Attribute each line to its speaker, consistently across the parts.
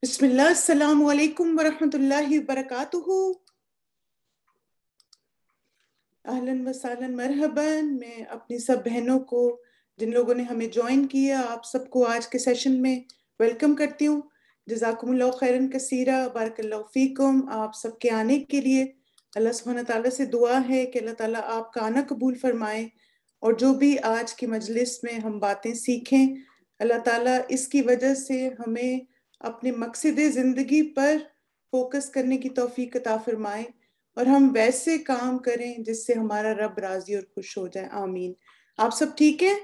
Speaker 1: بسم اللہ السلام علیکم ورحمۃ اللہ وبرکاتہ. اہلاً و سہلاً مرحباً. میں اپنی سب بہنوں کو جن لوگوں نے ہمیں جوائن کیا آپ سب کو آج کے سیشن میں ویلکم کرتی ہوں. جزاکم اللہ خیراً کثیرا. بارک اللہ فیکم. آپ سب کے آنے کے لیے اللہ سبحانہ تعالیٰ سے دعا ہے کہ اللہ تعالیٰ آپ کا آنا قبول فرمائے، اور جو بھی آج کی مجلس میں ہم باتیں سیکھیں اللہ تعالیٰ اس کی وجہ سے ہمیں اپنے مقصد زندگی پر فوکس کرنے کی توفیق عطا فرمائے، اور ہم ویسے کام کریں جس سے ہمارا رب راضی اور خوش ہو جائے. آمین. آپ سب ٹھیک ہیں؟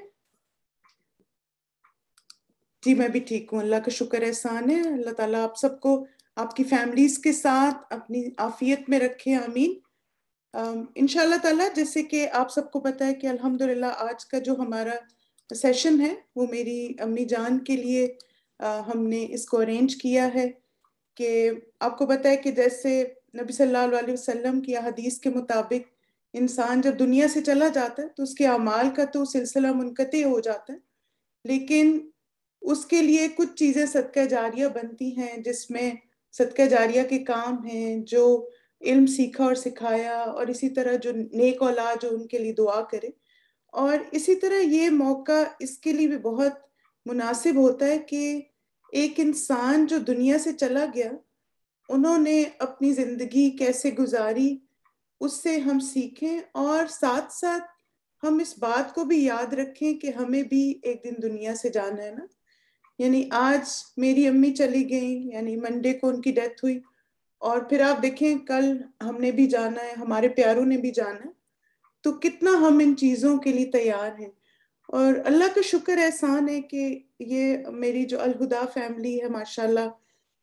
Speaker 1: جی میں بھی ٹھیک ہوں، اللہ کا شکر احسان ہے. اللہ تعالیٰ آپ سب کو آپ کی فیملیز کے ساتھ اپنی عافیت میں رکھے. آمین. انشاءاللہ تعالیٰ جیسے کہ آپ سب کو پتہ ہے کہ الحمدللہ آج کا جو ہمارا سیشن ہے وہ میری امی جان کے لیے ہم نے اس کو ارینج کیا ہے. کہ آپ کو پتہ ہے کہ جیسے نبی صلی اللہ علیہ وسلم کی حدیث کے مطابق انسان جب دنیا سے چلا جاتا ہے تو اس کے اعمال کا تو سلسلہ منقطع ہو جاتا ہے، لیکن اس کے لیے کچھ چیزیں صدقہ جاریہ بنتی ہیں، جس میں صدقہ جاریہ کے کام ہیں جو علم سیکھا اور سکھایا، اور اسی طرح جو نیک اولاد جو ان کے لیے دعا کرے. اور اسی طرح یہ موقع اس کے لیے بھی بہت مناسب ہوتا ہے کہ ایک انسان جو دنیا سے چلا گیا انہوں نے اپنی زندگی کیسے گزاری اس سے ہم سیکھیں، اور ساتھ ساتھ ہم اس بات کو بھی یاد رکھیں کہ ہمیں بھی ایک دن دنیا سے جانا ہے نا. یعنی آج میری امی چلی گئیں، یعنی منڈے کو ان کی ڈیتھ ہوئی، اور پھر آپ دیکھیں کل ہم نے بھی جانا ہے، ہمارے پیاروں نے بھی جانا ہے. تو کتنا ہم ان چیزوں کے لیے تیار ہیں. اور اللہ کا شکر احسان ہے کہ یہ میری جو الہدا فیملی ہے ماشاءاللہ،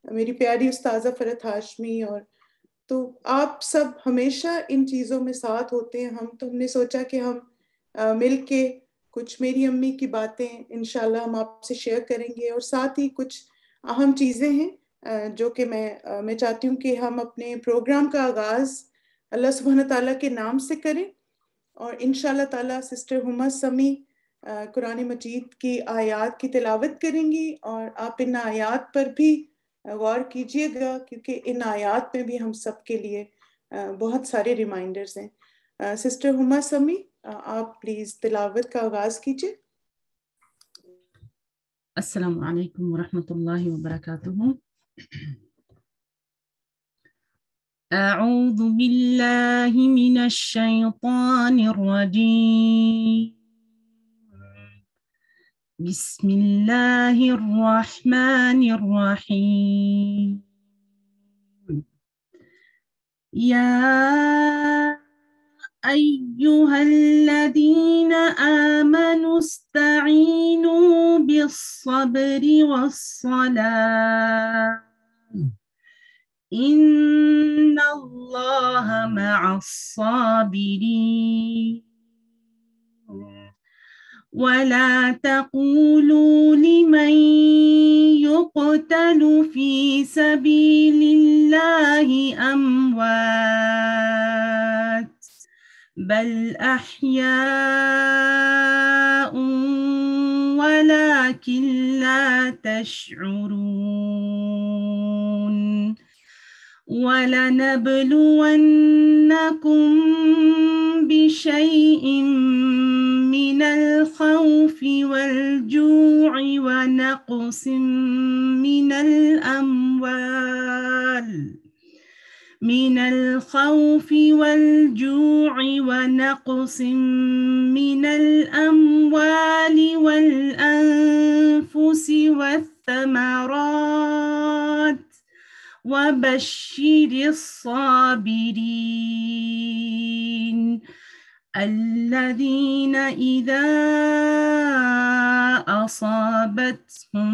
Speaker 1: میری پیاری استاذہ فرحت ہاشمی، اور تو آپ سب ہمیشہ ان چیزوں میں ساتھ ہوتے ہیں. ہم نے سوچا کہ ہم مل کے کچھ میری امی کی باتیں انشاءاللہ ہم آپ سے شیئر کریں گے، اور ساتھ ہی کچھ اہم چیزیں ہیں جو کہ میں چاہتی ہوں کہ ہم اپنے پروگرام کا آغاز اللہ سبحانہ تعالیٰ کے نام سے کریں. اور انشاءاللہ تعالیٰ سسٹر ہما سمی قرآن مجید کی آیات کی تلاوت کریں گی، اور آپ ان آیات پر بھی غور کیجئے گا کیونکہ ان آیات میں بھی ہم سب کے لیے بہت سارے ریمائنڈرز ہیں. سسٹر ہما سمی آپ پلیز تلاوت کا آغاز کیجئے.
Speaker 2: السلام علیکم ورحمۃ اللہ وبرکاتہ. اعوذ باللہ من الشیطان الرجیم. بسم اللہ الرحمن الرحیم. یا أيها الذين آمنوا استعينوا بالصبر والصلاة إن الله مع الصابرين. ولا تقولوا لمن يقتل في سبيل الله أموات بل أحياء ولكن لا تشعرون. ولنبلونكم بشيء من الخوف والجوع ونقص من الخوف والجوع ونقص من الأموال والأنفس والثمرات وبشر الصابرين الذين إذا أصابتهم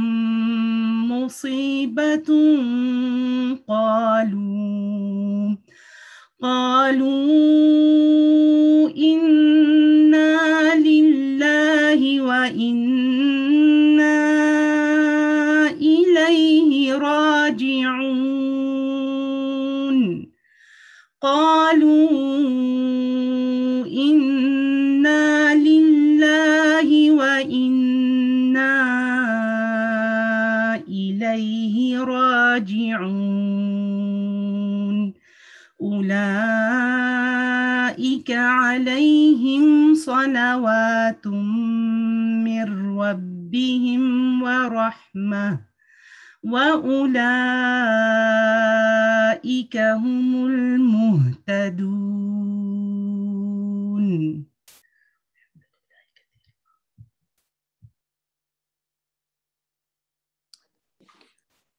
Speaker 2: مصيبة قالوا إنا لله وإنا إليه راجعون. قالوا إنا لله وإنا إليه إليه راجعون أولئك عليهم صلوات من ربهم ورحمة وأولئك هم المهتدون.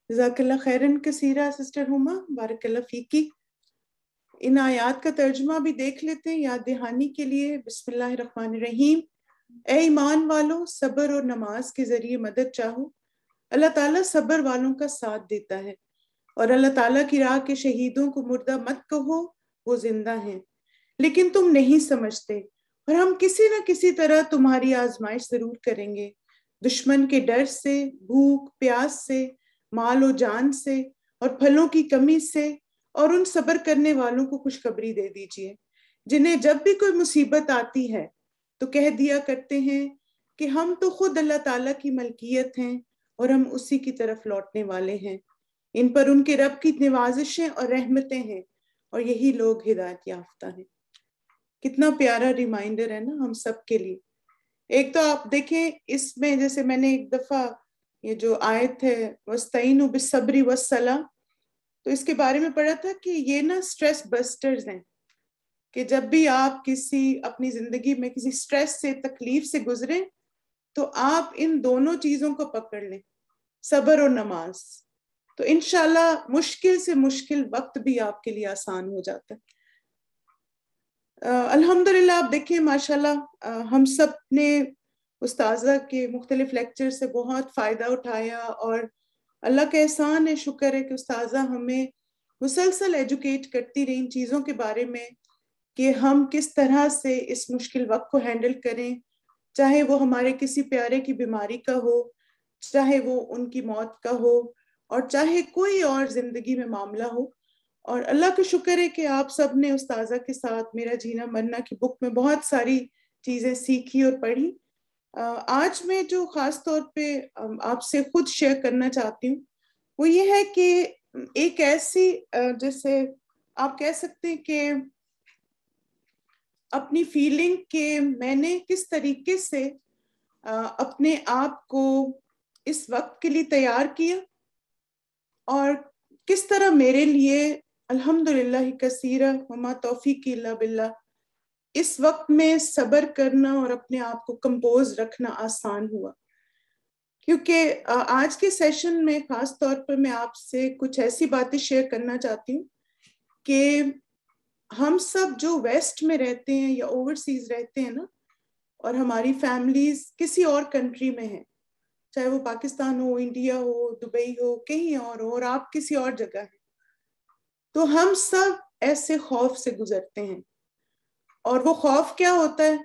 Speaker 1: جزاکاللہ خیرن کثیرہ سسٹر ہما، بارک اللہ فیکی۔ ان آیات کا ترجمہ بھی دیکھ لیتے ہیں یاد دہانی کے لیے۔ بسم اللہ الرحمن الرحیم۔ اے ایمان والو، صبر اور نماز کے ذریعے مدد چاہو، اللہ تعالیٰ صبر والوں کا ساتھ دیتا ہے، اور اللہ تعالیٰ کی راہ کے شہیدوں کو مردہ مت کہو، وہ زندہ ہیں لیکن تم نہیں سمجھتے، اور ہم کسی نہ کسی طرح تمہاری آزمائش ضرور کریں گے، دشمن کے ڈر سے، بھوک پیاس سے، مال و جان سے، اور پھلوں کی کمی سے، اور ان صبر کرنے والوں کو خوشخبری دے دیجئے جنہیں جب بھی کوئی مصیبت آتی ہے تو کہہ دیا کرتے ہیں کہ ہم تو خود اللہ تعالیٰ کی ملکیت ہیں اور ہم اسی کی طرف لوٹنے والے ہیں، ان پر ان کے رب کی نوازشیں اور رحمتیں ہیں، اور یہی لوگ ہدایت یافتہ ہیں۔ کتنا پیارا ریمائنڈر ہے نا ہم سب کے لیے۔ ایک تو آپ دیکھیں اس میں، جیسے میں نے ایک دفعہ یہ جو آیت ہے وَاسْتَعِینُوا بِالصَّبْرِ وَالصَّلَاةِ، تو اس کے بارے میں پڑھا تھا کہ یہ نا سٹریس بسٹرز ہیں، کہ جب بھی آپ کسی اپنی زندگی میں کسی سٹریس سے، تکلیف سے گزریں تو آپ ان دونوں چیزوں کو پکڑ لیں، صبر اور نماز، تو انشاءاللہ مشکل سے مشکل وقت بھی آپ کے لیے آسان ہو جاتا ہے۔ الحمدللہ آپ دیکھیں ماشاءاللہ ہم سب نے استاذہ کے مختلف لیکچر سے بہت فائدہ اٹھایا، اور اللہ کا احسان ہے، شکر ہے کہ استاذہ ہمیں مسلسل ایجوکیٹ کرتی رہی ان چیزوں کے بارے میں کہ ہم کس طرح سے اس مشکل وقت کو ہینڈل کریں، چاہے وہ ہمارے کسی پیارے کی بیماری کا ہو، چاہے وہ ان کی موت کا ہو، اور چاہے کوئی اور زندگی میں معاملہ ہو۔ اور اللہ کا شکر ہے کہ آپ سب نے استاذہ کے ساتھ میرا جینا مرنا کی بک میں بہت ساری چیزیں سیکھی اور پڑھی۔ آج میں جو خاص طور پہ آپ سے خود شیئر کرنا چاہتی ہوں وہ یہ ہے کہ ایک ایسی جیسے آپ کہہ سکتے ہیں کہ اپنی فیلنگ کہ میں نے کس طریقے سے اپنے آپ کو اس وقت کے لیے تیار کیا، اور کس طرح میرے لیے الحمدللہ کثیرہ وما توفیقی الا باللہ اس وقت میں صبر کرنا اور اپنے آپ کو کمپوز رکھنا آسان ہوا۔ کیونکہ آج کے سیشن میں خاص طور پر میں آپ سے کچھ ایسی باتیں شیئر کرنا چاہتی ہوں کہ ہم سب جو ویسٹ میں رہتے ہیں یا اوورسیز رہتے ہیں نا، اور ہماری فیملیز کسی اور کنٹری میں ہیں، چاہے وہ پاکستان ہو، انڈیا ہو، دبئی ہو، کہیں اور ہو، اور آپ کسی اور جگہ ہیں، تو ہم سب ایسے خوف سے گزرتے ہیں۔ اور وہ خوف کیا ہوتا ہے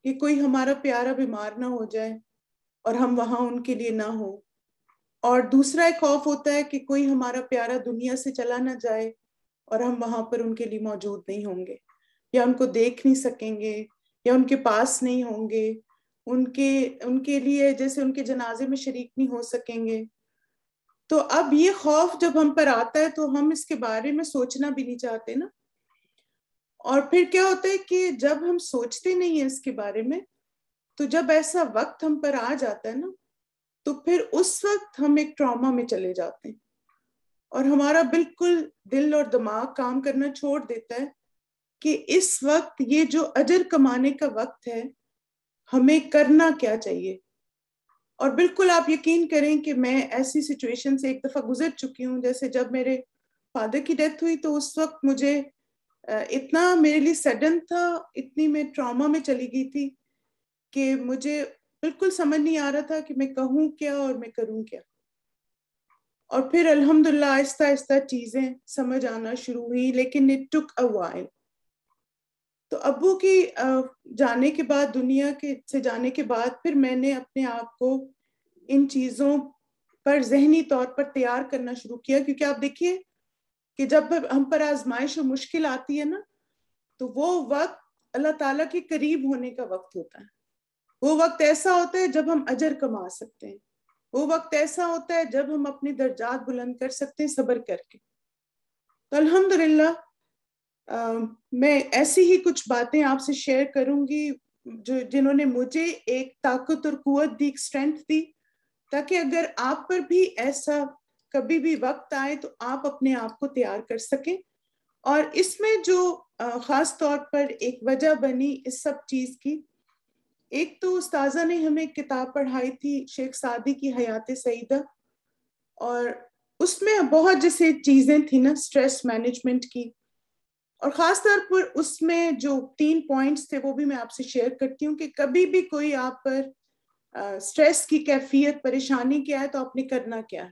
Speaker 1: کہ کوئی ہمارا پیارا بیمار نہ ہو جائے اور ہم وہاں ان کے لیے نہ ہو، اور دوسرا ایک خوف ہوتا ہے کہ کوئی ہمارا پیارا دنیا سے چلا نہ جائے اور ہم وہاں پر ان کے لیے موجود نہیں ہوں گے، یا ان کو دیکھ نہیں سکیں گے، یا ان کے پاس نہیں ہوں گے، ان کے لیے جیسے ان کے جنازے میں شریک نہیں ہو سکیں گے۔ تو اب یہ خوف جب ہم پر آتا ہے تو ہم اس کے بارے میں سوچنا بھی نہیں چاہتے نا، اور پھر کیا ہوتا ہے کہ جب ہم سوچتے نہیں ہیں اس کے بارے میں، تو جب ایسا وقت ہم پر آ جاتا ہے نا تو پھر اس وقت ہم ایک ٹراما میں چلے جاتے ہیں، اور ہمارا بالکل دل اور دماغ کام کرنا چھوڑ دیتا ہے کہ اس وقت یہ جو اجر کمانے کا وقت ہے ہمیں کرنا کیا چاہیے۔ اور بالکل آپ یقین کریں کہ میں ایسی سچویشن سے ایک دفعہ گزر چکی ہوں، جیسے جب میرے فادر کی ڈیتھ ہوئی تو اس وقت مجھے اتنا میرے لیے سڈن تھا، اتنی میں ٹراما میں چلی گئی تھی کہ مجھے بالکل سمجھ نہیں آ رہا تھا کہ میں کہوں کیا اور میں کروں کیا۔ اور پھر الحمدللہ آہستہ آہستہ چیزیں سمجھ آنا شروع ہوئی، لیکن it took a while۔ تو ابو کی جانے کے بعد، دنیا سے جانے کے بعد، پھر میں نے اپنے آپ کو ان چیزوں پر ذہنی طور پر تیار کرنا شروع کیا، کیونکہ آپ دیکھیے کہ جب ہم پر آزمائش اور مشکل آتی ہے نا تو وہ وقت اللہ تعالیٰ کے قریب ہونے کا وقت ہوتا ہے، وہ وقت ایسا ہوتا ہے جب ہم اجر کما سکتے ہیں، وہ وقت ایسا ہوتا ہے جب ہم اپنے درجات بلند کر سکتے ہیں صبر کر کے. تو الحمدللہ میں ایسی ہی کچھ باتیں آپ سے شیئر کروں گی جنہوں نے مجھے ایک طاقت اور قوت دی، ایک اسٹرینتھ دی، تاکہ اگر آپ پر بھی ایسا کبھی بھی وقت آئے تو آپ اپنے آپ کو تیار کر سکیں. اور اس میں جو خاص طور پر ایک وجہ بنی اس سب چیز کی، ایک تو استاذہ نے ہمیں کتاب پڑھائی تھی شیخ سعدی کی حیات سعیدہ، اور اس میں بہت جیسے چیزیں تھیں نا اسٹریس مینجمنٹ کی، اور خاص طور پر اس میں جو 3 پوائنٹس تھے وہ بھی میں آپ سے شیئر کرتی ہوں کہ کبھی بھی کوئی آپ پر اسٹریس کی کیفیت پریشانی کیا ہے تو آپ نے کرنا کیا ہے.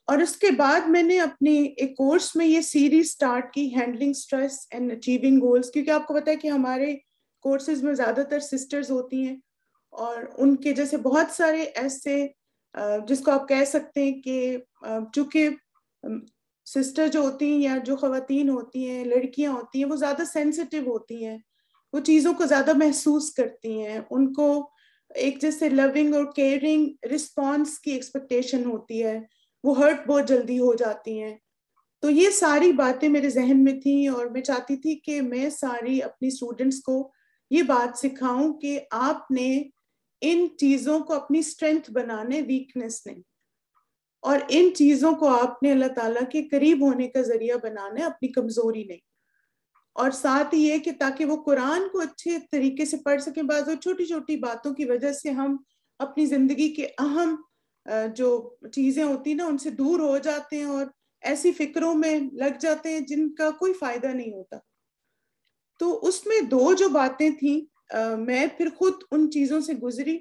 Speaker 1: اور اس کے بعد میں نے اپنے ایک کورس میں یہ سیریز سٹارٹ کی، handling stress and achieving goals, کیونکہ آپ کو پتا ہے کہ ہمارے کورسز میں زیادہ تر سسٹرز ہوتی ہیں، اور ان کے جیسے بہت سارے ایسے جس کو آپ کہہ سکتے ہیں کہ چونکہ سسٹر جو ہوتی ہیں یا جو خواتین ہوتی ہیں، لڑکیاں ہوتی ہیں، وہ زیادہ سینسٹیو ہوتی ہیں، وہ چیزوں کو زیادہ محسوس کرتی ہیں، ان کو ایک جیسے لونگ اور کیئرنگ رسپانس کی ایکسپیکٹیشن ہوتی ہے، وہ ہرٹ بہت جلدی ہو جاتی ہیں. تو یہ ساری باتیں میرے ذہن میں تھیں، اور میں چاہتی تھی کہ میں ساری اپنی اسٹوڈنٹس کو یہ بات سکھاؤں کہ آپ نے ان چیزوں کو اپنی اسٹرینتھ بنانے، ویکنس نہیں، اور ان چیزوں کو آپ نے اللہ تعالیٰ کے قریب ہونے کا ذریعہ بنانا ہے، اپنی کمزوری نہیں. اور ساتھ یہ کہ تاکہ وہ قرآن کو اچھے طریقے سے پڑھ سکیں. بعض چھوٹی چھوٹی باتوں کی وجہ سے ہم اپنی زندگی کے اہم جو چیزیں ہوتی نا ان سے دور ہو جاتے ہیں، اور ایسی فکروں میں لگ جاتے ہیں جن کا کوئی فائدہ نہیں ہوتا. تو اس میں 2 جو باتیں تھیں، میں پھر خود ان چیزوں سے گزری،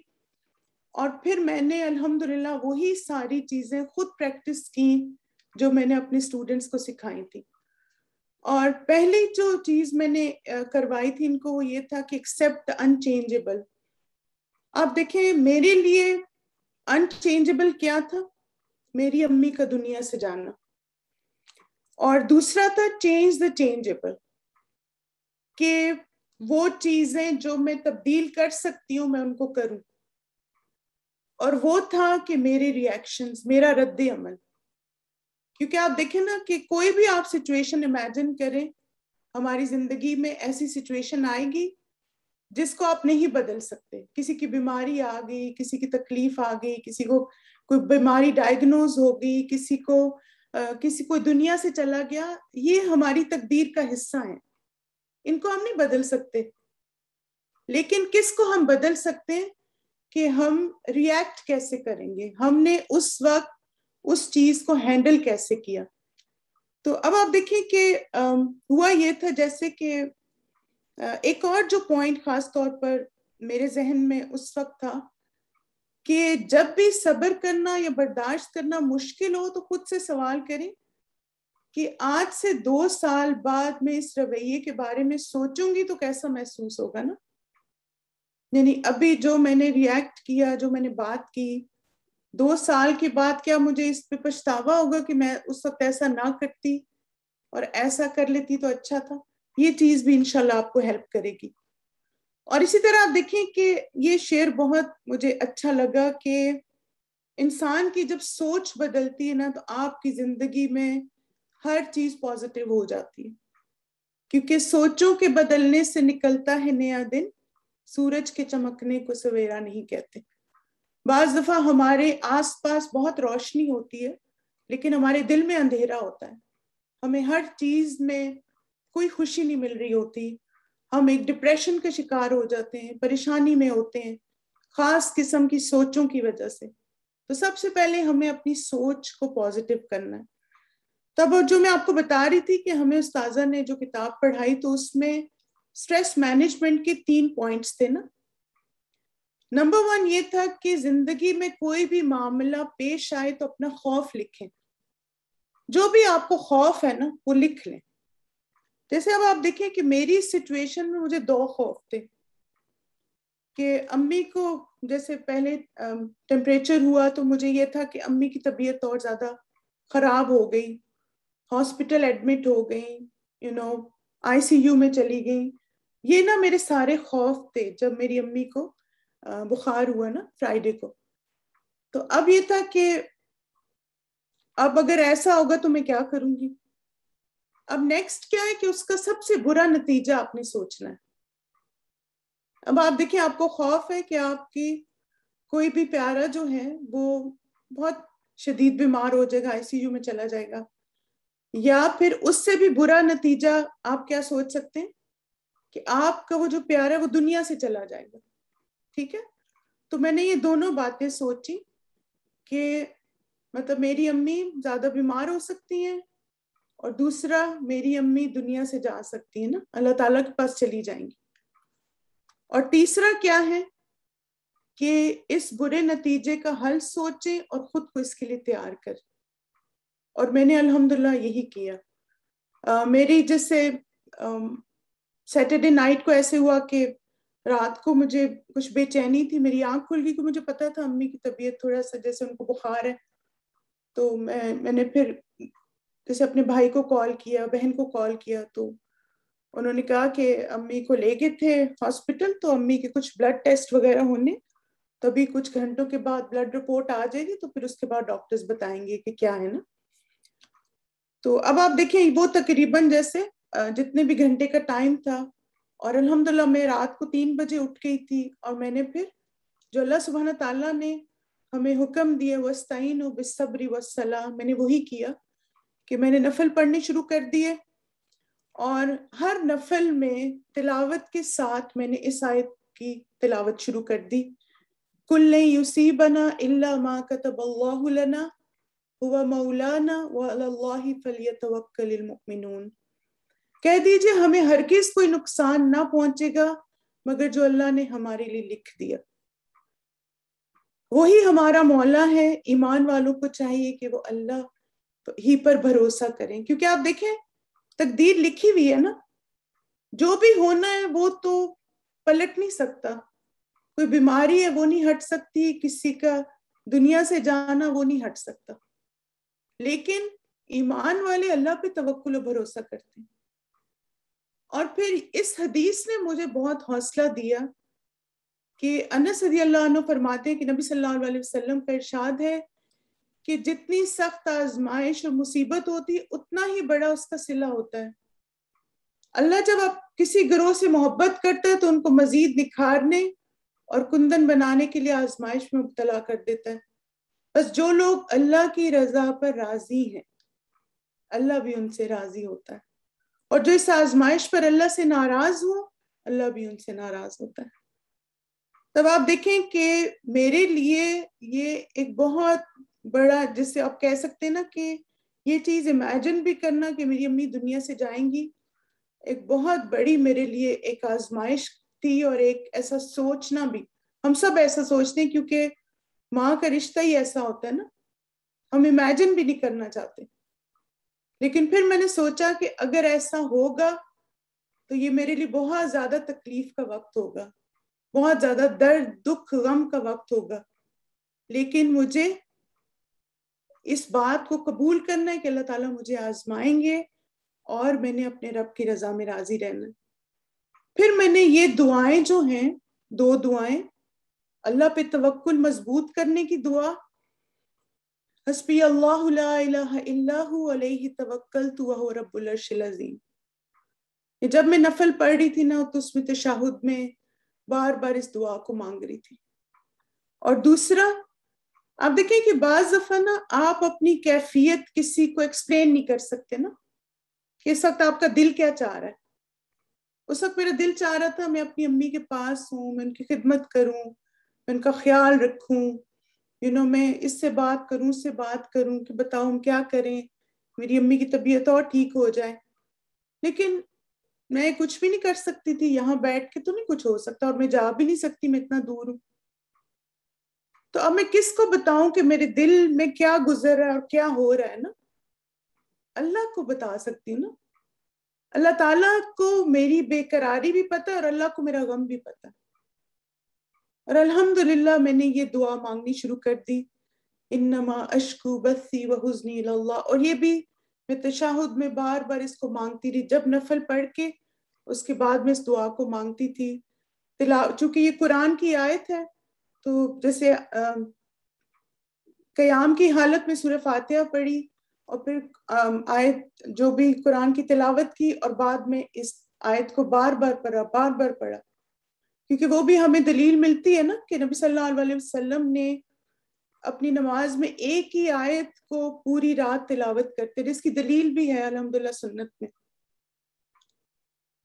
Speaker 1: اور پھر میں نے الحمدللہ وہی ساری چیزیں خود پریکٹس کی جو میں نے اپنے اسٹوڈنٹس کو سکھائی تھی. اور پہلی جو چیز میں نے کروائی تھی ان کو وہ یہ تھا کہ ایکسپٹ انچینجبل. آپ دیکھیں میرے لیے انچینجبل کیا تھا؟ میری امی کا دنیا سے جانا. اور دوسرا تھا چینج دا چینجبل، کہ وہ چیزیں جو میں تبدیل کر سکتی ہوں میں ان کو کروں. اور وہ تھا کہ میرے ریئیکشنز، میرا رد عمل. کیونکہ آپ دیکھیں نا کہ کوئی بھی آپ سچویشن امیجن کریں، ہماری زندگی میں ایسی سچویشن آئے گی جس کو آپ نہیں بدل سکتے. کسی کی بیماری آ گئی، کسی کی تکلیف آ گئی، کسی کو کوئی بیماری ڈائگنوز ہو گئی، کسی کو دنیا سے چلا گیا، یہ ہماری تقدیر کا حصہ ہیں، ان کو ہم نہیں بدل سکتے. لیکن کس کو ہم بدل سکتے ہیں کہ ہم ریئیکٹ کیسے کریں گے، ہم نے اس وقت اس چیز کو ہینڈل کیسے کیا. تو اب آپ دیکھیں کہ ہوا یہ تھا جیسے کہ ایک اور جو پوائنٹ خاص طور پر میرے ذہن میں اس وقت تھا کہ جب بھی صبر کرنا یا برداشت کرنا مشکل ہو تو خود سے سوال کریں کہ آج سے 2 سال بعد میں اس رویے کے بارے میں سوچوں گی تو کیسا محسوس ہوگا نا. یعنی ابھی جو میں نے ریئیکٹ کیا، جو میں نے بات کی، 2 سال کے بعد کیا مجھے اس پہ پچھتاوا ہوگا کہ میں اس وقت ایسا نہ کرتی اور ایسا کر لیتی تو اچھا تھا. یہ چیز بھی انشاءاللہ آپ کو ہیلپ کرے گی. اور اسی طرح آپ دیکھیں کہ یہ شعر بہت مجھے اچھا لگا کہ انسان کی جب سوچ بدلتی ہے نا تو آپ کی زندگی میں ہر چیز پازیٹیو ہو جاتی ہے. کیونکہ سوچوں کے بدلنے سے نکلتا ہے نیا دن، سورج کے چمکنے کو سویرا نہیں کہتے. بعض دفعہ ہمارے آس پاس بہت روشنی ہوتی ہے لیکن ہمارے دل میں اندھیرا ہوتا ہے. ہمیں ہر چیز میں کوئی خوشی نہیں مل رہی ہوتی، ہم ایک ڈپریشن کا شکار ہو جاتے ہیں، پریشانی میں ہوتے ہیں خاص قسم کی سوچوں کی وجہ سے. تو سب سے پہلے ہمیں اپنی سوچ کو پازیٹیو کرنا ہے. تب جو میں آپ کو بتا رہی تھی کہ ہمیں استاذہ نے جو کتاب پڑھائی تو اس میں اسٹریس مینجمنٹ کے 3 پوائنٹس تھے نا. نمبر 1 یہ تھا کہ زندگی میں کوئی بھی معاملہ پیش آئے تو اپنا خوف لکھیں. جو بھی آپ کو خوف ہے نا وہ لکھ لیں. جیسے اب آپ دیکھیں کہ میری سچویشن میں مجھے 2 خوف تھے کہ امی کو جیسے پہلے ٹیمپریچر ہوا تو مجھے یہ تھا کہ امی کی طبیعت اور زیادہ خراب ہو گئی، ہاسپٹل ایڈمٹ ہو گئی، آئی سی یو میں چلی گئی. یہ نا میرے سارے خوف تھے جب میری امی کو بخار ہوا نا فرائیڈے کو. تو اب یہ تھا کہ اب اگر ایسا ہوگا تو میں کیا کروں گی. اب نیکسٹ کیا ہے کہ اس کا سب سے برا نتیجہ آپ نے سوچنا ہے. اب آپ دیکھیں آپ کو خوف ہے کہ آپ کی کوئی بھی پیارا جو ہے وہ بہت شدید بیمار ہو جائے گا, آئی سی یو میں چلا جائے گا, یا پھر اس سے بھی برا نتیجہ آپ کیا سوچ سکتے ہیں کہ آپ کا وہ جو پیارا ہے وہ دنیا سے چلا جائے گا. ٹھیک ہے, تو میں نے یہ دونوں باتیں سوچی کہ مطلب میری امی زیادہ بیمار ہو سکتی ہیں, اور دوسرا میری امی دنیا سے جا سکتی ہیں نا, اللہ تعالیٰ کے پاس چلی جائیں گی. اور تیسرا کیا ہے کہ اس برے نتیجے کا حل سوچیں اور خود کو اس کے لیے تیار کریں. اور میں نے الحمدللہ یہی کیا. میری جیسے سیٹرڈے نائٹ کو ایسے ہوا کہ رات کو مجھے کچھ بے چینی تھی, میری آنکھ کھل گئی کہ مجھے پتا تھا امی کی طبیعت تھوڑا سا جیسے ان کو بخار ہے. تو میں نے پھر جیسے اپنے بھائی کو کال کیا, بہن کو کال کیا, تو انہوں نے کہا کہ امی کو لے گئے تھے ہاسپٹل, تو امی کے کچھ بلڈ ٹیسٹ وغیرہ ہونے, تبھی کچھ گھنٹوں کے بعد بلڈ رپورٹ آ جائے گی, تو پھر اس کے بعد ڈاکٹرز بتائیں گے کہ کیا ہے نا. تو اب آپ دیکھیں وہ تقریباً جیسے جتنے بھی گھنٹے کا ٹائم تھا, اور الحمدللہ میں رات کو 3 بجے اٹھ گئی تھی, اور میں نے پھر جو اللہ سبحانہ تعالیٰ نے ہمیں حکم دیا وَاسْتَعِینُوا بِالصَّبْرِ وَالصَّلَاةِ, میں نے وہی کیا کہ میں نے نفل پڑھنے شروع کر دیے, اور ہر نفل میں تلاوت کے ساتھ میں نے اس آیت کی تلاوت شروع کر دی, کُلٌّ یُصِیبَنَا إِلَّا مَا كَتَبَ اللَّهُ لَنَا هُوَ مَوْلَانَا وَعَلَى اللَّهِ فَلْيَتَوَکَّلِ الْمُؤْمِنُونَ. کہہ دیجئے ہمیں ہرگز کوئی نقصان نہ پہنچے گا مگر جو اللہ نے ہمارے لیے لکھ دیا, وہی ہمارا مولا ہے. ایمان والوں کو چاہیے کہ وہ اللہ ہی پر بھروسہ کریں, کیونکہ آپ دیکھیں تقدیر لکھی ہوئی ہے نا, جو بھی ہونا ہے وہ تو پلٹ نہیں سکتا. کوئی بیماری ہے وہ نہیں ہٹ سکتی, کسی کا دنیا سے جانا وہ نہیں ہٹ سکتا, لیکن ایمان والے اللہ پہ توکل و بھروسہ کرتے ہیں. اور پھر اس حدیث نے مجھے بہت حوصلہ دیا کہ انس رضی اللہ عنہ فرماتے ہیں کہ نبی صلی اللہ علیہ وسلم کا ارشاد ہے کہ جتنی سخت آزمائش اور مصیبت ہوتی اتنا ہی بڑا اس کا صلہ ہوتا ہے. اللہ جب آپ کسی گروہ سے محبت کرتا ہے تو ان کو مزید نکھارنے اور کندن بنانے کے لیے آزمائش میں مبتلا کر دیتا ہے. بس جو لوگ اللہ کی رضا پر راضی ہیں اللہ بھی ان سے راضی ہوتا ہے, اور جو اس آزمائش پر اللہ سے ناراض ہو اللہ بھی ان سے ناراض ہوتا ہے. تب آپ دیکھیں کہ میرے لیے یہ ایک بہت بڑا, جس سے آپ کہہ سکتے ہیں نا کہ یہ چیز امیجن بھی کرنا کہ میری امی دنیا سے جائیں گی, ایک بہت بڑی میرے لیے ایک آزمائش تھی, اور ایک ایسا سوچنا بھی, ہم سب ایسا سوچتے ہیں کیونکہ ماں کا رشتہ ہی ایسا ہوتا ہے نا, ہم امیجن بھی نہیں کرنا چاہتے. لیکن پھر میں نے سوچا کہ اگر ایسا ہوگا تو یہ میرے لیے بہت زیادہ تکلیف کا وقت ہوگا, بہت زیادہ درد دکھ غم کا وقت ہوگا, لیکن مجھے اس بات کو قبول کرنا ہے کہ اللہ تعالیٰ مجھے آزمائیں گے اور میں نے اپنے رب کی رضا میں راضی رہنا. پھر میں نے یہ دعائیں جو ہیں, 2 دعائیں, اللہ پہ توکل مضبوط کرنے کی دعا, حسبی اللہ لا الہ الا ہو علیہ توکلت وہو رب العرش العظیم. جب میں نفل پڑھ رہی تھی نا تو اس میں تشہد میں بار بار اس دعا کو مانگ رہی تھی. اور دوسرا آپ دیکھیں کہ بعض دفعہ نا آپ اپنی کیفیت کسی کو ایکسپلین نہیں کر سکتے نا, کہ اس وقت آپ کا دل کیا چاہ رہا ہے. اس وقت میرا دل چاہ رہا تھا میں اپنی امی کے پاس ہوں, میں ان کی خدمت کروں, میں ان کا خیال رکھوں, میں اس سے بات کروں, اس سے بات کروں کہ بتاؤ ہم کیا کریں, میری امی کی طبیعت اور ٹھیک ہو جائے. لیکن میں کچھ بھی نہیں کر سکتی تھی, یہاں بیٹھ کے تو نہیں کچھ ہو سکتا, اور میں جا بھی نہیں سکتی, میں اتنا دور ہوں. تو اب میں کس کو بتاؤں کہ میرے دل میں کیا گزر رہا ہے اور کیا ہو رہا ہے نا, اللہ کو بتا سکتی ہوں نا. اللہ تعالیٰ کو میری بے قراری بھی پتہ ہے اور اللہ کو میرا غم بھی پتہ ہے. اور الحمدللہ میں نے یہ دعا مانگنی شروع کر دی, انما اشکو بثی وحزنی اللہ. اور یہ بھی میں تشہد میں بار بار اس کو مانگتی رہی, جب نفل پڑھ کے اس کے بعد میں اس دعا کو مانگتی تھی. چونکہ یہ قرآن کی آیت ہے تو جیسے قیام کی حالت میں سورہ فاتحہ پڑھی اور پھر آیت جو بھی قرآن کی تلاوت کی، اور بعد میں اس آیت کو بار بار پڑھا، کیونکہ وہ بھی ہمیں دلیل ملتی ہے نا کہ نبی صلی اللہ علیہ وسلم نے اپنی نماز میں ایک ہی آیت کو پوری رات تلاوت کرتے، جس کی دلیل بھی ہے الحمدللہ سنت میں۔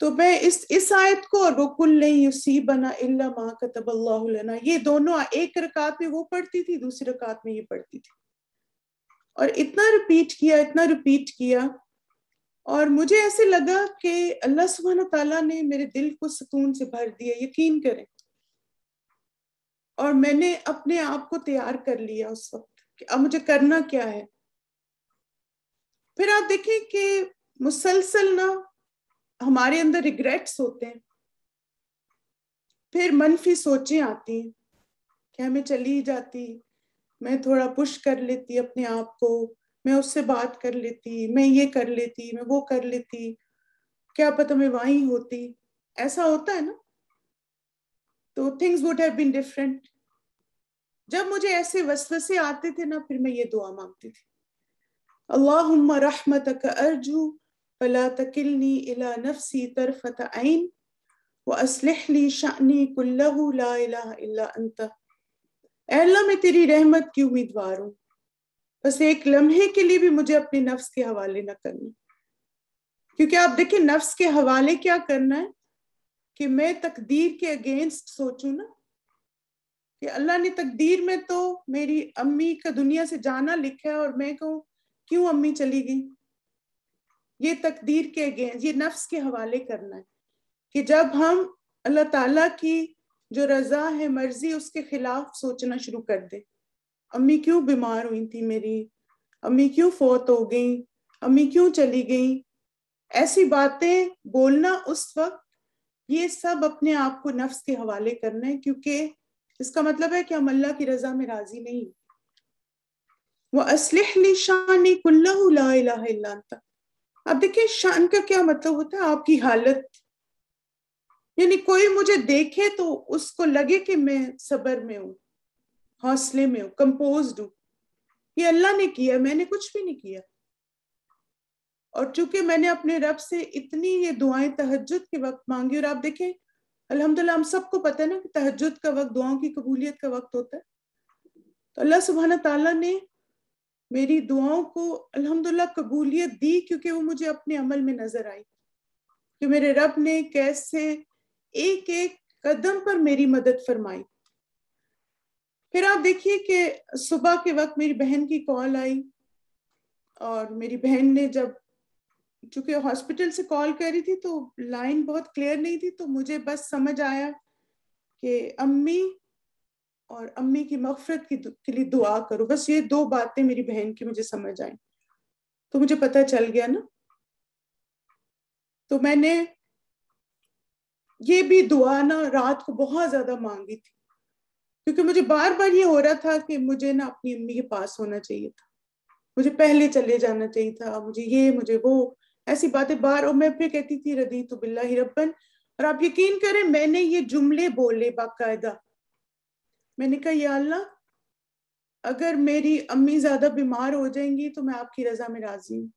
Speaker 1: تو میں اس آیت کو اور وَقُلْ لَن يُصِيبَنَا إِلَّا مَا كَتَبَ اللَّهُ لَنَا، یہ دونوں ایک رکعت میں وہ پڑھتی تھی، دوسری رکعت میں یہ پڑھتی تھی، اور اتنا ریپیٹ کیا، اور مجھے ایسے لگا کہ اللہ سبحانہ تعالیٰ نے میرے دل کو سکون سے بھر دیا، یقین کریں۔ اور میں نے اپنے آپ کو تیار کر لیا اس وقت کہ اب مجھے کرنا کیا ہے۔ پھر آپ دیکھیں کہ مسلسل نا ہمارے اندر ریگریٹس ہوتے ہیں، پھر منفی سوچیں آتی ہیں کہ ہمیں چلی جاتی، میں تھوڑا پش کر لیتی اپنے آپ کو، میں اس سے بات کر لیتی، میں یہ کر لیتی، میں وہ کر لیتی، کیا پتہ میں وہیں ہوتی، ایسا ہوتا ہے نا۔ تو things would have been different۔ جب مجھے ایسے وسوسے آتے تھے نا، پھر میں یہ دعا مانگتی تھی، اللہم رحمتک ارجو فلا تکلنی الی نفسی طرفۃ عین وَأَصْلِحْ لِي شَأْنِي كُلَّهُ لَا إِلَهَ إِلَّا أَنْتَ۔ اے اللہ میں تیری رحمت کی امیدوار ہوں، بس ایک لمحے کے لیے بھی مجھے اپنے نفس کے حوالے نہ کرنا، کیونکہ آپ دیکھیں نفس کے حوالے کیا کرنا ہے کہ میں تقدیر کے اگینسٹ سوچوں نا، کہ اللہ نے تقدیر میں تو میری امی کا دنیا سے جانا لکھا ہے، اور میں کہوں کیوں امی چلی گئی، یہ تقدیر کے اگینسٹ، یہ نفس کے حوالے کرنا ہے کہ جب ہم اللہ تعالیٰ کی جو رضا ہے، مرضی، اس کے خلاف سوچنا شروع کر دیں، امی کیوں بیمار ہوئی تھی میری، امی کیوں فوت ہو گئیں، امی کیوں چلی گئیں، ایسی باتیں بولنا اس وقت، یہ سب اپنے آپ کو نفس کے حوالے کرنا ہے، کیونکہ اس کا مطلب ہے کہ ہم اللہ کی رضا میں راضی نہیں۔ وَأَصْلِحْ لِي شَأْنِي كُلَّهُ لَا إِلَهَ إِلَّا أَنْتَ۔ اب دیکھیں شأن کا کیا مطلب ہوتا ہے، آپ کی حالت، یعنی کوئی مجھے دیکھے تو اس کو لگے کہ میں صبر میں ہوں، حوصلے میں ہوں، کمپوزڈ ہوں، یہ اللہ نے کیا، میں نے کچھ بھی نہیں کیا۔ اور چونکہ میں نے اپنے رب سے اتنی یہ دعائیں تہجد کے وقت مانگی، اور آپ دیکھیں الحمدللہ ہم سب کو پتہ ہے نا کہ تہجد کا وقت دعاؤں کی قبولیت کا وقت ہوتا ہے، تو اللہ سبحانہ تعالیٰ نے میری دعاؤں کو الحمدللہ قبولیت دی، کیونکہ وہ مجھے اپنے عمل میں نظر آئی کہ میرے رب نے کیسے ایک ایک قدم پر میری مدد فرمائی۔ پھر آپ دیکھیے کہ صبح کے وقت میری بہن کی کال آئی، اور میری بہن نے جب، چونکہ ہاسپٹل سے کال کر رہی تھی تو لائن بہت کلیئر نہیں تھی، تو مجھے بس سمجھ آیا کہ امی اور امی کی مغفرت کے لیے دعا کرو، بس یہ دو باتیں میری بہن کی مجھے سمجھ آئیں، تو مجھے پتہ چل گیا نا۔ تو میں نے یہ بھی دعا نا رات کو بہت زیادہ مانگی تھی، کیونکہ مجھے بار بار یہ ہو رہا تھا کہ مجھے نا اپنی امی کے پاس ہونا چاہیے تھا، مجھے پہلے چلے جانا چاہیے تھا، مجھے یہ مجھے وہ، ایسی باتیں بار، اور میں پھر کہتی تھی رضیت باللہ ربن، اور آپ یقین کریں میں نے یہ جملے بولے باقاعدہ، میں نے کہا یا اللہ اگر میری امی زیادہ بیمار ہو جائیں گی تو میں آپ کی رضا میں راضی ہوں،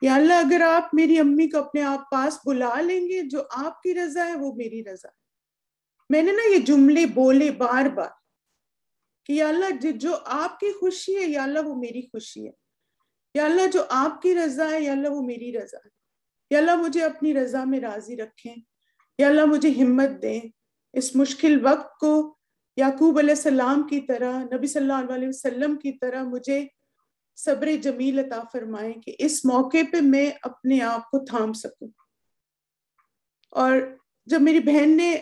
Speaker 1: یا اللہ اگر آپ میری امی کو اپنے آپ پاس بلا لیں گے، جو آپ کی رضا ہے وہ میری رضا ہے۔ میں نے نا یہ جملے بولے بار بار کہ یا اللہ جو آپ کی خوشی ہے یا اللہ وہ میری خوشی ہے، یا اللہ جو آپ کی رضا ہے یا اللہ وہ میری رضا ہے، یا اللہ مجھے اپنی رضا میں راضی رکھیں، یا اللہ مجھے ہمت دیں اس مشکل وقت کو یعقوب علیہ السلام کی طرح، نبی صلی اللہ علیہ وسلم کی طرح مجھے صبر جمیل عطا فرمائیں کہ اس موقع پہ میں اپنے آپ کو تھام سکوں۔ اور جب میری بہن نے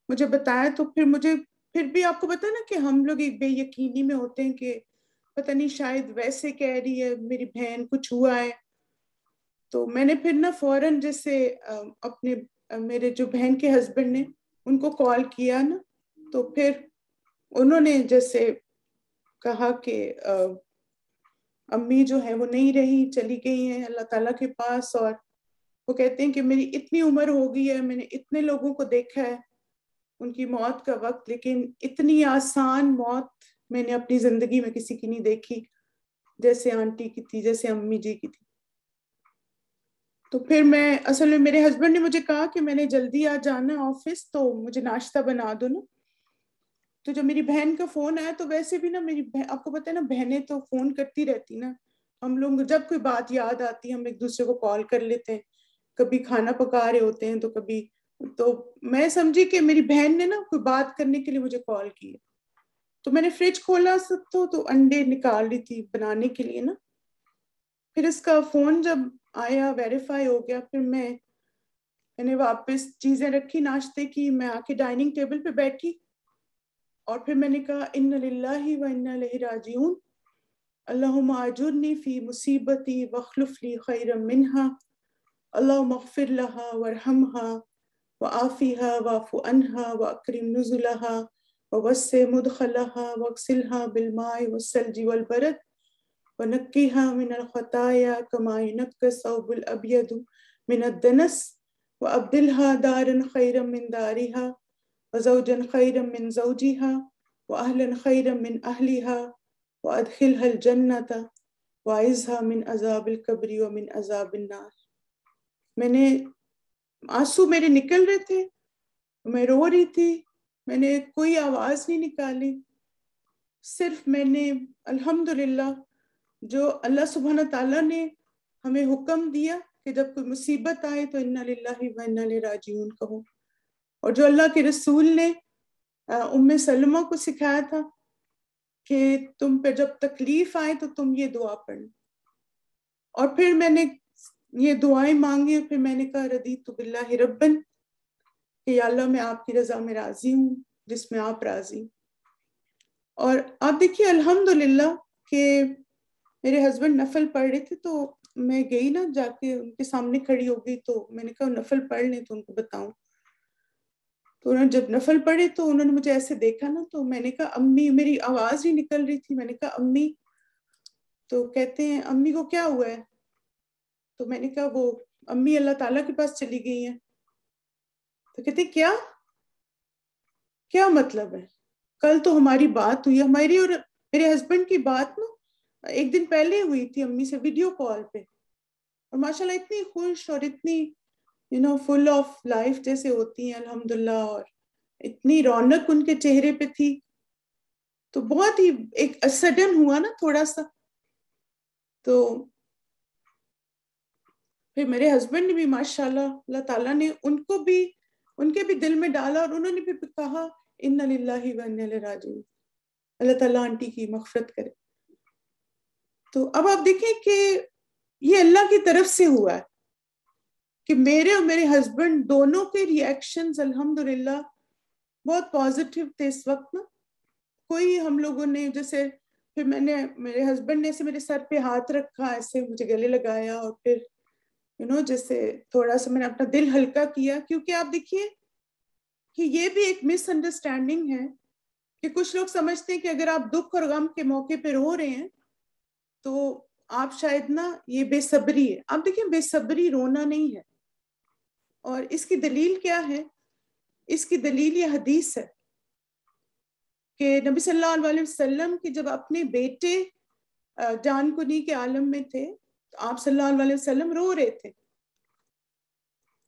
Speaker 1: مجھے بتایا تو پھر بھی آپ کو پتا نا کہ ہم لوگ ایک بے یقینی میں ہوتے ہیں کہ پتہ نہیں شاید ویسے کہہ رہی ہے میری بہن، کچھ ہوا ہے، تو میں نے پھر نا فوراً جیسے اپنے میرے جو بہن کے ہسبینڈ نے ان کو کال کیا نا، تو پھر انہوں نے جیسے کہا کہ امی جو ہے وہ نہیں رہی، چلی گئی ہیں اللہ تعالیٰ کے پاس، اور وہ کہتے ہیں کہ میری اتنی عمر ہو گئی ہے، میں نے اتنے لوگوں کو دیکھا ہے ان کی موت کا وقت، لیکن اتنی آسان موت میں نے اپنی زندگی میں کسی کی نہیں دیکھی جیسے آنٹی کی تھی، جیسے امی جی کی تھی. تو پھر میں اصل میں میرے ہسبینڈ نے مجھے کہا کہ میں نے جلدی آ جانا آفس، تو مجھے ناشتہ بنا دو نا. تو جب میری بہن کا فون آیا تو ویسے بھی نا میری آپ کو پتہ ہے نا بہنیں تو فون کرتی رہتی نا. ہم لوگ جب کوئی بات یاد آتی ہے ہم ایک دوسرے کو کال کر لیتے ہیں، کبھی کھانا پکا رہے ہوتے ہیں تو کبھی. تو میں سمجھی کہ میری بہن نے نا کوئی بات کرنے کے لیے مجھے کال کی ہے. تو میں نے فریج کھولا سب تو انڈے نکال رہی تھی بنانے کے لیے نا. پھر اس کا فون جب آیا ویریفائی ہو گیا، پھر میں نے واپس چیزیں رکھی ناشتے کی، میں آ کے ڈائننگ ٹیبل پہ بیٹھی اور پھر میں نے کہا ان للہ و انا الیہ راجعون، اللہم اجرنی فی مصیبتی واخلف لی خیرا منہا، اللہم اغفر لها وارحمها وعافیها واعف عنها واکرم نزلها ووسع مدخلها واغسلها بالماء والثلج والبرد ونقها من الخطايا كما ينقى الثوب الابيض من الدنس وابدلها دارا خيرا من دارها وزوجا خيرا من زوجها واهلا خيرا من اهلها وادخلها الجنة واعذها من عذاب القبر ومن عذاب النار. میں نے آنسو میرے نکل رہے تھے، میں رو رہی تھی، میں نے کوئی آواز نہیں نکالی، صرف میں نے الحمدللہ جو اللہ سبحانہ تعالیٰ نے ہمیں حکم دیا کہ جب کوئی مصیبت آئے تو انا للہ و انا الیہ راجعون کہو، اور جو اللہ کے رسول نے ام سلمہ کو سکھایا تھا کہ تم پہ جب تکلیف آئے تو تم یہ دعا پڑھو. اور پھر میں نے یہ دعائیں مانگی، اور پھر میں نے کہا رضیت باللہ ربن، کہ یا اللہ میں آپ کی رضا میں راضی ہوں جس میں آپ راضی. اور آپ دیکھیے الحمدللہ کہ میرے ہسبینڈ نفل پڑھ رہے تھے تو میں گئی نا، جا کے ان کے سامنے کھڑی ہو گئی، تو میں نے کہا نفل پڑھ لیں تو ان کو بتاؤں. تو انہوں نے جب نفل پڑھے تو انہوں نے مجھے ایسے دیکھا نا، تو میں نے کہا امی، میری آواز ہی نکل رہی تھی، میں نے کہا امی. تو کہتے ہیں امی کو کیا ہوا ہے؟ تو میں نے کہا وہ امی اللہ تعالیٰ کے پاس چلی گئی ہیں. تو کہتے کیا مطلب ہے؟ کل تو ہماری بات ہوئی، ہماری اور میرے ہسبینڈ کی بات نا ایک دن پہلے ہوئی تھی امی سے ویڈیو کال پہ، اور ماشاءاللہ اتنی خوش اور اتنی فل آف لائف جیسے ہوتی ہیں الحمدللہ، اور اتنی رونق ان کے چہرے پہ تھی. تو بہت ہی ایک سڈن ہوا نا تھوڑا سا. تو پھر میرے ہسبینڈ نے بھی ماشاءاللہ اللہ تعالیٰ نے ان کے بھی دل میں ڈالا، اور انہوں نے بھی کہا ان للہ و انا الیہ راجعون، اللہ تعالیٰ آنٹی کی مغفرت کرے. تو اب آپ دیکھیں کہ یہ اللہ کی طرف سے ہوا ہے کہ میرے اور میرے ہسبینڈ دونوں کے ری ایکشنز الحمدللہ بہت پازیٹیو تھے اس وقت نا. کوئی ہم لوگوں نے جیسے پھر میرے ہسبینڈ نے ایسے میرے سر پہ ہاتھ رکھا، ایسے مجھے گلے لگایا، اور پھر جیسے تھوڑا سا میں نے اپنا دل ہلکا کیا. کیونکہ آپ دیکھیے کہ یہ بھی ایک مس انڈرسٹینڈنگ ہے کہ کچھ لوگ سمجھتے ہیں کہ اگر آپ دکھ اور غم کے موقع پہ رو رہے ہیں تو آپ شاید نا یہ بے صبری ہے. آپ دیکھیں بے صبری رونا نہیں ہے. اور اس کی دلیل کیا ہے؟ اس کی دلیل یہ حدیث ہے کہ نبی صلی اللہ علیہ وسلم کی جب اپنے بیٹے جان کنی کے عالم میں تھے تو آپ صلی اللہ علیہ وسلم رو رہے تھے،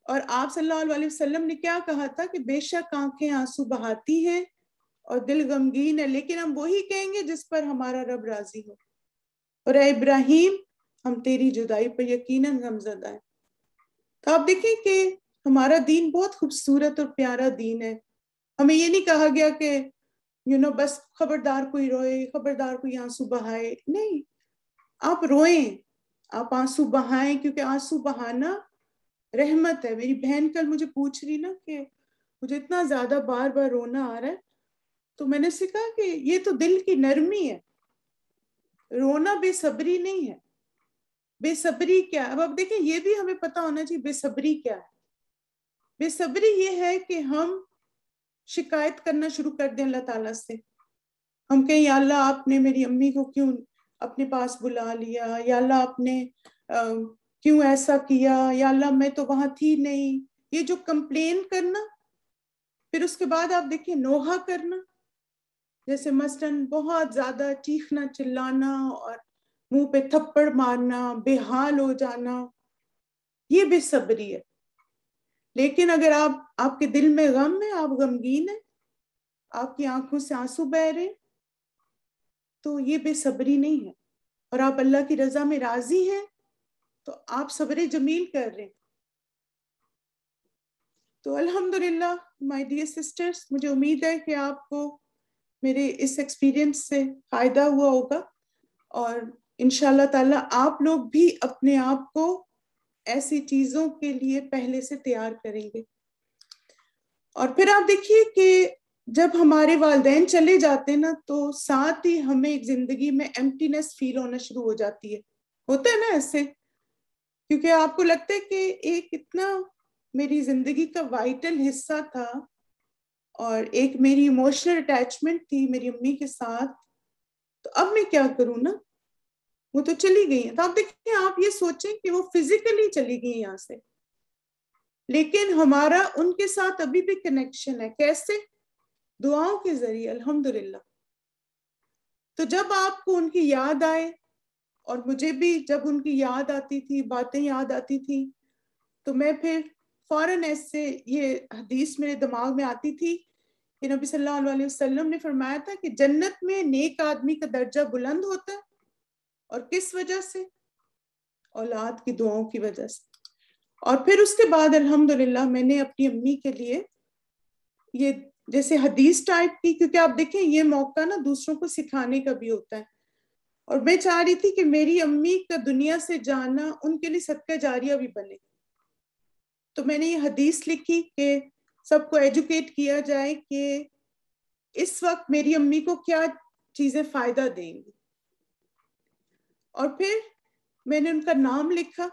Speaker 1: اور آپ صلی اللہ علیہ وسلم نے کیا کہا تھا کہ بے شک آنکھیں آنسو بہاتی ہیں اور دل غمگین ہے، لیکن ہم وہی کہیں گے جس پر ہمارا رب راضی ہو، اور اے ابراہیم ہم تیری جدائی پر یقیناً غمزدہ ہیں. تو آپ دیکھیں کہ ہمارا دین بہت خوبصورت اور پیارا دین ہے. ہمیں یہ نہیں کہا گیا کہ بس خبردار کوئی روئے، خبردار کوئی آنسو بہائے. نہیں، آپ روئیں، آپ آنسو بہائیں، کیونکہ آنسو بہانا رحمت ہے. میری بہن کل مجھے پوچھ رہی نا کہ مجھے اتنا زیادہ بار بار رونا آ رہا ہے، تو میں نے سے کہا کہ یہ تو دل کی نرمی ہے، رونا بے صبری نہیں ہے. بے صبری کیا؟ اب آپ دیکھیں یہ بھی ہمیں پتا ہونا چاہیے بے صبری کیا ہے. بے صبری یہ ہے کہ ہم شکایت کرنا شروع کر دیں اللہ تعالیٰ سے. ہم کہیں یا اللہ آپ نے میری امی کو کیوں اپنے پاس بلا لیا، یا اللہ آپ نے کیوں ایسا کیا، یا اللہ میں تو وہاں تھی نہیں. یہ جو کمپلین کرنا، پھر اس کے بعد آپ دیکھیں نوحہ کرنا، جیسے مثلاً بہت زیادہ چیخنا چلانا اور منہ پہ تھپڑ مارنا، بے حال ہو جانا، یہ بے صبری ہے۔ لیکن اگر آپ کے دل میں غم ہے، آپ غمگین ہیں، آپ کی آنکھوں سے آنسو بہ رہے ہیں، تو یہ بے صبری نہیں ہے، اور آپ اللہ کی رضا میں راضی ہیں تو آپ صبر جمیل کر رہے ہیں۔ تو الحمدللہ مائی ڈیئر سسٹرز، مجھے امید ہے کہ آپ کو میرے اس ایکسپیرینس سے فائدہ ہوا ہوگا، اور انشاءاللہ تعالیٰ آپ لوگ بھی اپنے آپ کو ایسی چیزوں کے لیے پہلے سے تیار کریں گے۔ اور پھر آپ دیکھیے کہ جب ہمارے والدین چلے جاتے ہیں نا، تو ساتھ ہی ہمیں ایک زندگی میں ایمٹینس فیل ہونا شروع ہو جاتی ہے، ہوتا ہے نا ایسے؟ کیونکہ آپ کو لگتا ہے کہ ایک اتنا میری زندگی کا وائٹل حصہ تھا، اور ایک میری ایموشنل اٹیچمنٹ تھی میری امی کے ساتھ، تو اب میں کیا کروں نا، وہ تو چلی گئی ہیں۔ تو آپ دیکھیں، آپ یہ سوچیں کہ وہ فزیکلی چلی گئی یہاں سے، لیکن ہمارا ان کے ساتھ ابھی بھی کنیکشن ہے۔ کیسے؟ دعاؤں کے ذریعے، الحمدللہ۔ تو جب آپ کو ان کی یاد آئے، اور مجھے بھی جب ان کی یاد آتی تھی، باتیں یاد آتی تھی، تو میں پھر فوراً ایسے یہ حدیث میرے دماغ میں آتی تھی کہ نبی صلی اللہ علیہ وسلم نے فرمایا تھا کہ جنت میں نیک آدمی کا درجہ بلند ہوتا ہے، اور کس وجہ سے؟ اولاد کی دعاؤں کی وجہ سے۔ اور پھر اس کے بعد الحمدللہ میں نے اپنی امی کے لیے یہ جیسے حدیث ٹائپ کی، کیونکہ آپ دیکھیں یہ موقع نا دوسروں کو سکھانے کا بھی ہوتا ہے، اور میں چاہ رہی تھی کہ میری امی کا دنیا سے جانا ان کے لیے صدقہ جاریہ بھی بنے۔ تو میں نے یہ حدیث لکھی کہ سب کو ایجوکیٹ کیا جائے کہ اس وقت میری امی کو کیا چیزیں فائدہ دیں گی، اور پھر میں نے ان کا نام لکھا۔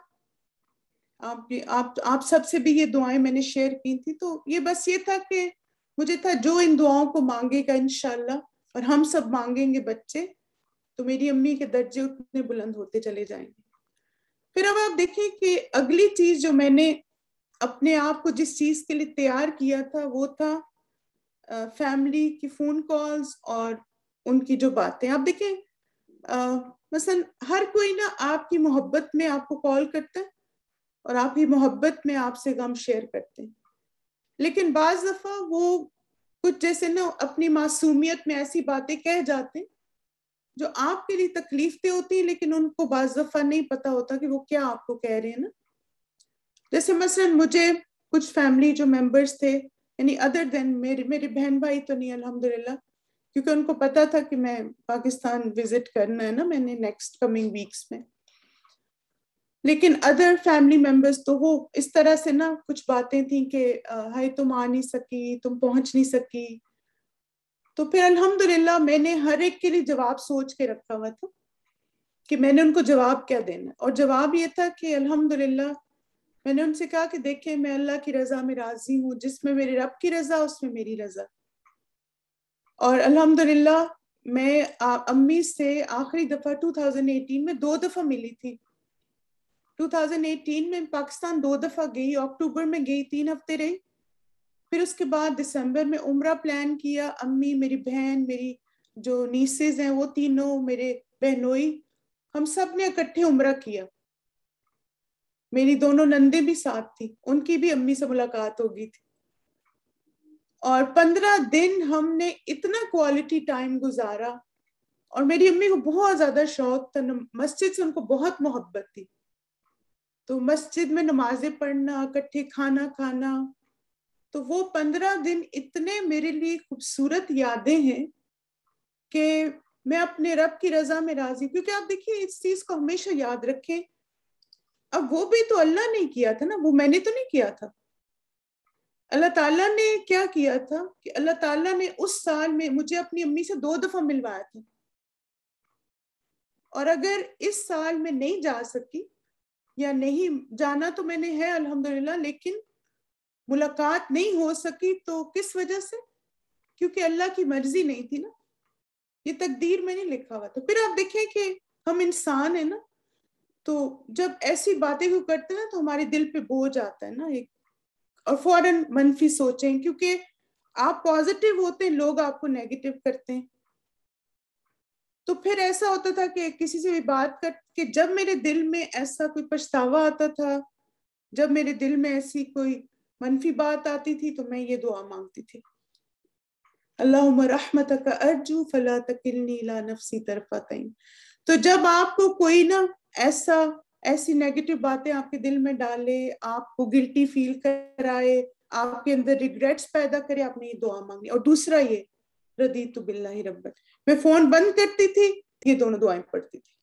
Speaker 1: آپ سب سے بھی یہ دعائیں میں نے شیئر کی تھی، تو یہ بس یہ تھا کہ مجھے تھا جو ان دعاؤں کو مانگے گا انشاءاللہ، اور ہم سب مانگیں گے بچے، تو میری امی کے درجے اتنے بلند ہوتے چلے جائیں گے۔ پھر اب آپ دیکھیں کہ اگلی چیز جو میں نے اپنے آپ کو جس چیز کے لیے تیار کیا تھا، وہ تھا فیملی کی فون کالز اور ان کی جو باتیں۔ آپ دیکھیں مثلا ہر کوئی نا آپ کی محبت میں آپ کو کال کرتا ہے، اور آپ کی محبت میں آپ سے غم شیئر کرتے ہیں، لیکن بعض دفعہ وہ کچھ جیسے نا اپنی معصومیت میں ایسی باتیں کہہ جاتے ہیں جو آپ کے لیے تکلیف دہ ہوتی ہیں، لیکن ان کو بعض دفعہ نہیں پتا ہوتا کہ وہ کیا آپ کو کہہ رہے ہیں نا۔ جیسے مثلا مجھے کچھ فیملی جو ممبرس تھے، یعنی ادر دین میرے بہن بھائی تو نہیں الحمدللہ، کیونکہ ان کو پتا تھا کہ میں پاکستان وزٹ کرنا ہے نا میں نے نیکسٹ کمنگ ویکس میں، لیکن ادر فیملی ممبرس تو وہ اس طرح سے نا کچھ باتیں تھیں کہ ہائے تم آ نہیں سکی، تم پہنچ نہیں سکی۔ تو پھر الحمدللہ میں نے ہر ایک کے لیے جواب سوچ کے رکھا ہوا تھا کہ میں نے ان کو جواب کیا دینا، اور جواب یہ تھا کہ الحمدللہ میں نے ان سے کہا کہ دیکھیں میں اللہ کی رضا میں راضی ہوں، جس میں میرے رب کی رضا اس میں میری رضا، اور الحمدللہ میں امی سے آخری دفعہ 2018 میں 2 دفعہ ملی تھی۔ 2018 میں پاکستان 2 دفعہ گئی، اکتوبر میں گئی 3 ہفتے رہی، پھر اس کے بعد دسمبر میں عمرہ پلان کیا، امی، میری بہن، میری جو نیسز ہیں وہ تینوں، میرے بہنوئی، ہم سب نے اکٹھے عمرہ کیا۔ میری دونوں نندیں بھی ساتھ تھی، ان کی بھی امی سے ملاقات ہو گئی تھی، اور 15 دن ہم نے اتنا کوالٹی ٹائم گزارا، اور میری امی کو بہت زیادہ شوق تھا مسجد سے، ان کو بہت محبت تھی، تو مسجد میں نمازیں پڑھنا، اکٹھے کھانا کھانا، تو وہ 15 دن اتنے میرے لیے خوبصورت یادیں ہیں کہ میں اپنے رب کی رضا میں راضی، کیونکہ آپ دیکھیے اس چیز کو ہمیشہ یاد رکھیں، اب وہ بھی تو اللہ نے کیا تھا نا، وہ میں نے تو نہیں کیا تھا۔ اللہ تعالیٰ نے کیا کیا تھا کہ اللہ تعالیٰ نے اس سال میں مجھے اپنی امی سے 2 دفعہ ملوایا تھا، اور اگر اس سال میں نہیں جا سکی یا نہیں جانا تو میں نے ہے الحمدللہ، لیکن ملاقات نہیں ہو سکی تو کس وجہ سے؟ کیونکہ اللہ کی مرضی نہیں تھی نا، یہ تقدیر میں نہیں لکھا ہوا تھا۔ پھر آپ دیکھیں کہ ہم انسان ہیں نا، تو جب ایسی باتیں کو کرتے ہیں نا تو ہمارے دل پہ بوجھ آتا ہے نا ایک، اور فوراً منفی سوچیں، کیونکہ آپ پازیٹیو ہوتے ہیں، لوگ آپ کو نیگیٹو کرتے ہیں، تو پھر ایسا ہوتا تھا کہ کسی سے بھی بات کر کے جب میرے دل میں ایسا کوئی پچھتاوا آتا تھا، جب میرے دل میں ایسی کوئی منفی بات آتی تھی تو میں یہ دعا مانگتی تھی، اللہم رحمتک ارجو فلا تکلنی الی نفسی طرفۃ عین۔ تو جب آپ کو کوئی نا ایسی نیگیٹو باتیں آپ کے دل میں ڈالے، آپ کو گلٹی فیل کرائے، آپ کے اندر ریگریٹس پیدا کرے، آپ نے یہ دعا مانگی۔ اور دوسرا یہ رضیت باللہ ربا، میں فون بند کرتی تھی، یہ دونوں دعائیں پڑھتی تھی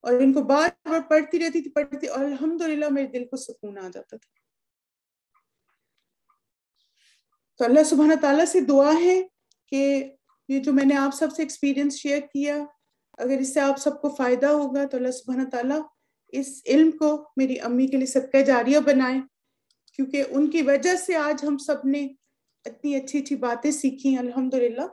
Speaker 1: اور ان کو بار بار پڑھتی رہتی تھی اور الحمدللہ میرے دل کو سکون آ جاتا تھا۔ تو اللہ سبحانہ تعالیٰ سے دعا ہے کہ یہ جو میں نے آپ سب سے ایکسپیرینس شیئر کیا، اگر اس سے آپ سب کو فائدہ ہوگا تو اللہ سبحانہ تعالیٰ اس علم کو میری امی کے لیے صدقہ جاریہ بنائے، کیونکہ ان کی وجہ سے آج ہم سب نے اتنی اچھی اچھی باتیں سیکھی الحمدللہ۔